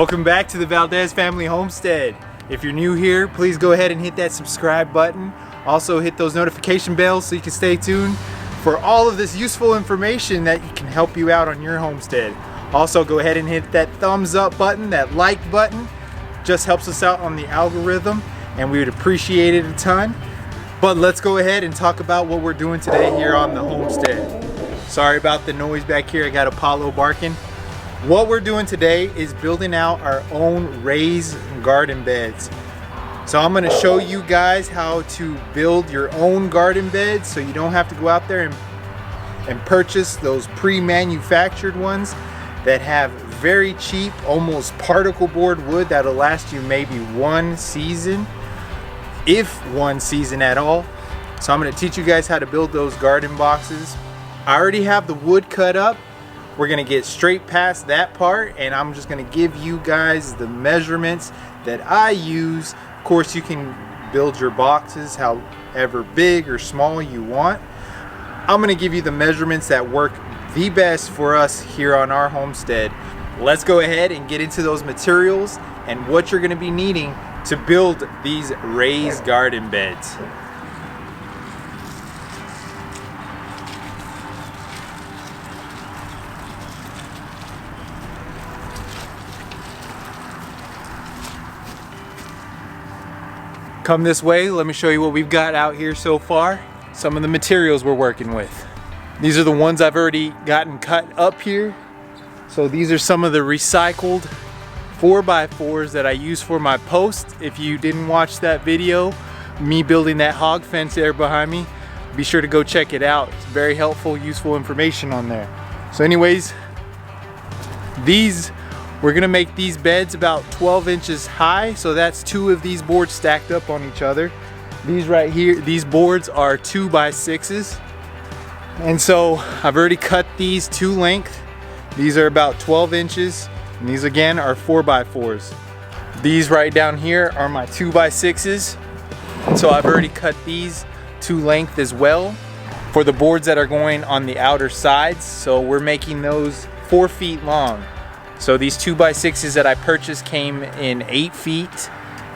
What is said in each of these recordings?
Welcome back to the Valdez Family Homestead. If you're new here, please go ahead and hit that subscribe button. Also hit those notification bells so you can stay tuned for all of this useful information that can help you out on your homestead. Also go ahead and hit that thumbs up button, that like button. Just helps us out on the algorithm and we would appreciate it a ton. But let's go ahead and talk about what we're doing today here on the homestead. Sorry about the noise back here, I got Apollo barking. What we're doing today is building out our own raised garden beds. So I'm going to show you guys how to build your own garden beds so you don't have to go out there and purchase those pre-manufactured ones that have very cheap, almost particle board wood that'll last you maybe one season, if one season at all. So I'm going to teach you guys how to build those garden boxes. I already have the wood cut up. We're gonna get straight past that part and I'm just gonna give you guys the measurements that I use. Of course, you can build your boxes however big or small you want. I'm gonna give you the measurements that work the best for us here on our homestead. Let's go ahead and get into those materials and what you're gonna be needing to build these raised garden beds. Come this way, let me show you what we've got out here so far. Some of the materials we're working with. These are the ones I've already gotten cut up here. So these are some of the recycled 4x4s that I use for my post. If you didn't watch that video, me building that hog fence there behind me, be sure to go check it out. It's very helpful, useful information on there. So anyways, we're gonna make these beds about 12 inches high, so that's two of these boards stacked up on each other. These right here, these boards are 2x6s. And so I've already cut these to length. These are about 12 inches, and these again are 4x4s. These right down here are my 2x6s. And so I've already cut these to length as well for the boards that are going on the outer sides. So we're making those 4 feet long. So these 2x6s that I purchased came in 8 feet.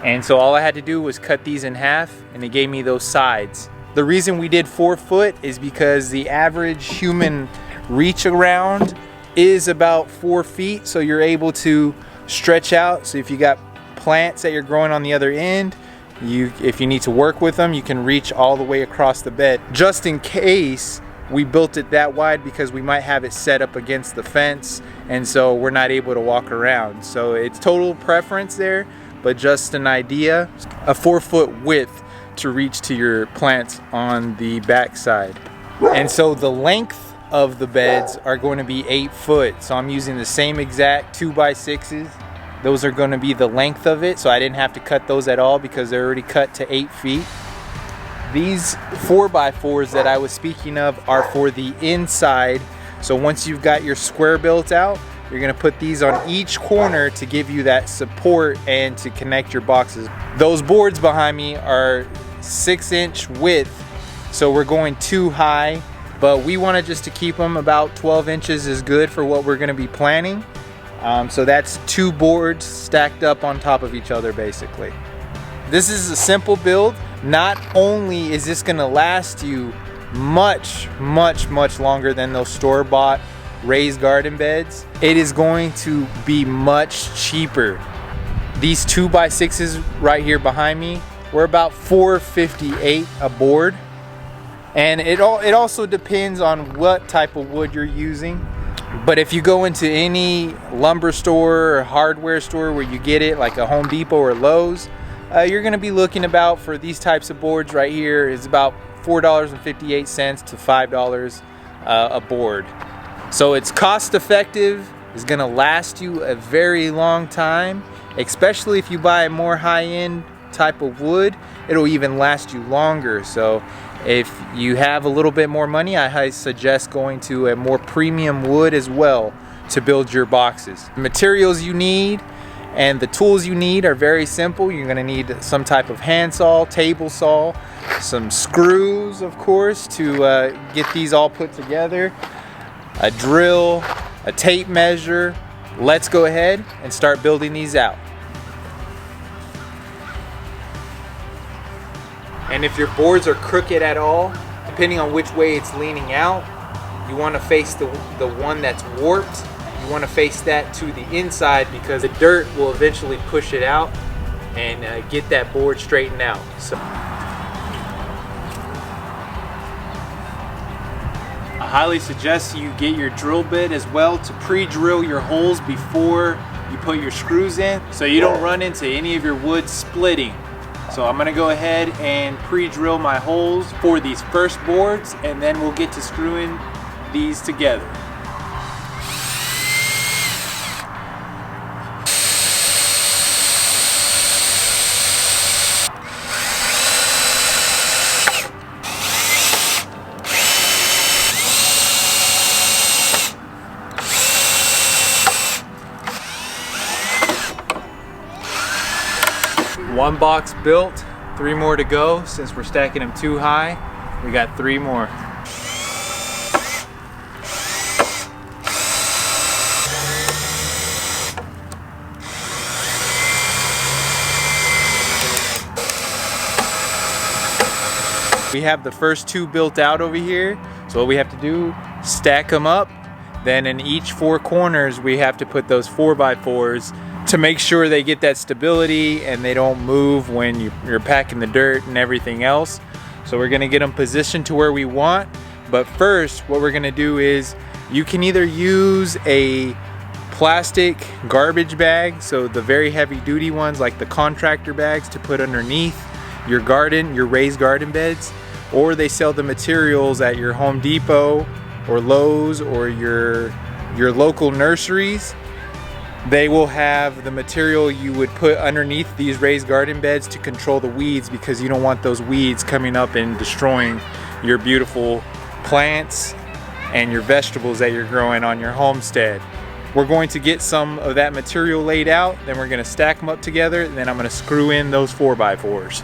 And so all I had to do was cut these in half and it gave me those sides. The reason we did 4 foot is because the average human reach around is about 4 feet. So you're able to stretch out. So if you got plants that you're growing on the other end, if you need to work with them, you can reach all the way across the bed. Just in case we built it that wide because we might have it set up against the fence and so we're not able to walk around. So it's total preference there, but just an idea. A 4 foot width to reach to your plants on the back side. And so the length of the beds are going to be 8 foot. So I'm using the same exact 2x6s. Those are going to be the length of it. So I didn't have to cut those at all because they're already cut to 8 feet. These 4x4s that I was speaking of are for the inside. So once you've got your square built out, you're gonna put these on each corner to give you that support and to connect your boxes. Those boards behind me are 6-inch width, so we're going too high, but we wanted just to keep them about 12 inches is good for what we're gonna be planning. So that's 2 boards stacked up on top of each other basically. This is a simple build. Not only is this gonna last you much longer than those store-bought raised garden beds, it is going to be much cheaper. These 2x6s right here behind me were about $4.58 a board. And it also depends on what type of wood you're using. But if you go into any lumber store or hardware store where you get it, like a Home Depot or Lowe's, you're going to be looking about, for these types of boards right here, is about $4.58 to $5 a board. So it's cost effective, it's going to last you a very long time, especially if you buy a more high-end type of wood. It'll even last you longer. So if you have a little bit more money, I highly suggest going to a more premium wood as well to build your boxes. The materials you need and the tools you need are very simple. You're going to need some type of handsaw, table saw, some screws, of course, to get these all put together, a drill, a tape measure, let's go ahead and start building these out. And if your boards are crooked at all, depending on which way it's leaning out, you want to face the one that's warped. You want to face that to the inside because the dirt will eventually push it out and get that board straightened out. So I highly suggest you get your drill bit as well to pre-drill your holes before you put your screws in so you don't run into any of your wood splitting. So I'm gonna go ahead and pre-drill my holes for these first boards, and then we'll get to screwing these together. One box built, 3 more to go. Since we're stacking them too high, we got 3 more. We have the first 2 built out over here. So what we have to do, stack them up. Then in each 4 corners, we have to put those 4x4s to make sure they get that stability and they don't move when you're packing the dirt and everything else. So we're gonna get them positioned to where we want. But first, what we're gonna do is you can either use a plastic garbage bag, so the very heavy duty ones like the contractor bags to put underneath your garden, your raised garden beds, or they sell the materials at your Home Depot or Lowe's or your local nurseries. They will have the material you would put underneath these raised garden beds to control the weeds, because you don't want those weeds coming up and destroying your beautiful plants and your vegetables that you're growing on your homestead. We're going to get some of that material laid out, then we're going to stack them up together, and then I'm going to screw in those 4x4s.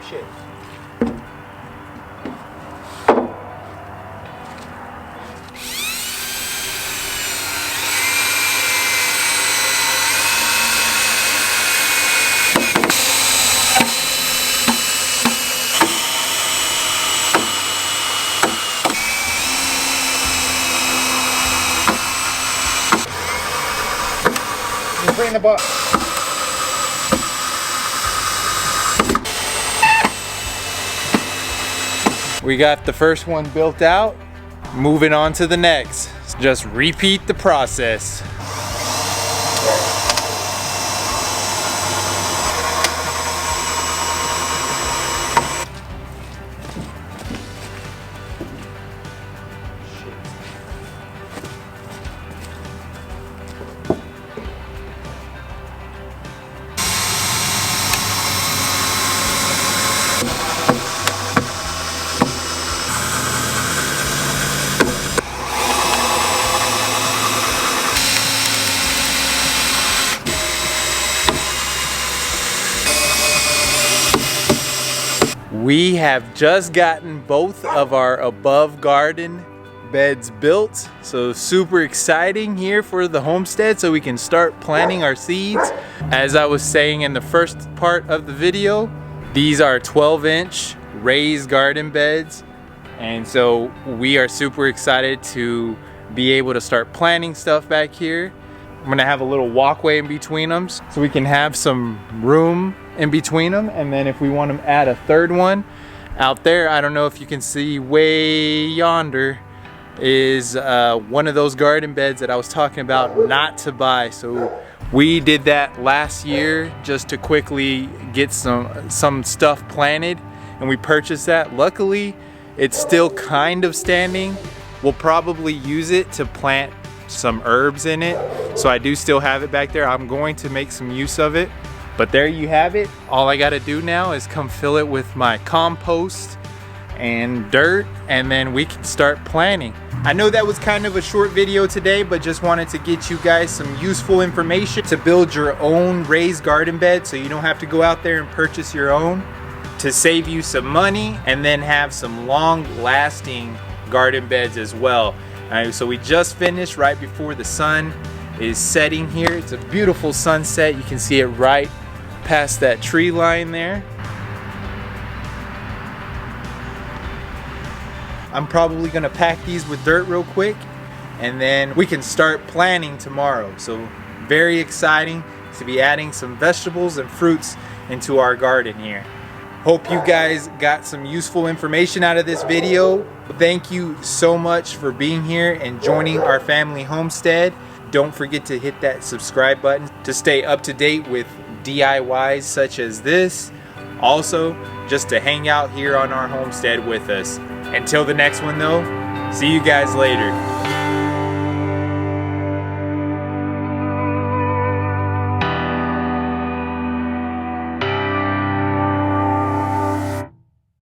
Shit. Bring the box. We got the first one built out, moving on to the next. Just repeat the process. We have just gotten both of our above garden beds built, so super exciting here for the homestead, so we can start planting our seeds. As I was saying in the first part of the video, these are 12-inch raised garden beds, and so we are super excited to be able to start planting stuff back here. I'm gonna have a little walkway in between them so we can have some room in between them, and then if we want to add a third one out there, I don't know if you can see way yonder is one of those garden beds that I was talking about not to buy. So we did that last year just to quickly get some stuff planted, and we purchased that. Luckily it's still kind of standing. We'll probably use it to plant some herbs in it, so I do still have it back there. I'm going to make some use of it. But there you have it. All I gotta do now is come fill it with my compost and dirt, and then we can start planting. I know that was kind of a short video today, but just wanted to get you guys some useful information to build your own raised garden bed so you don't have to go out there and purchase your own, to save you some money and then have some long-lasting garden beds as well. Alright, so we just finished right before the sun is setting here. It's a beautiful sunset. You can see it right past that tree line there. I'm probably gonna pack these with dirt real quick, and then we can start planting tomorrow. So very exciting to be adding some vegetables and fruits into our garden here. Hope you guys got some useful information out of this video. Thank you so much for being here and joining our family homestead. Don't forget to hit that subscribe button to stay up to date with DIYs such as this. Also, just to hang out here on our homestead with us. Until the next one though, see you guys later.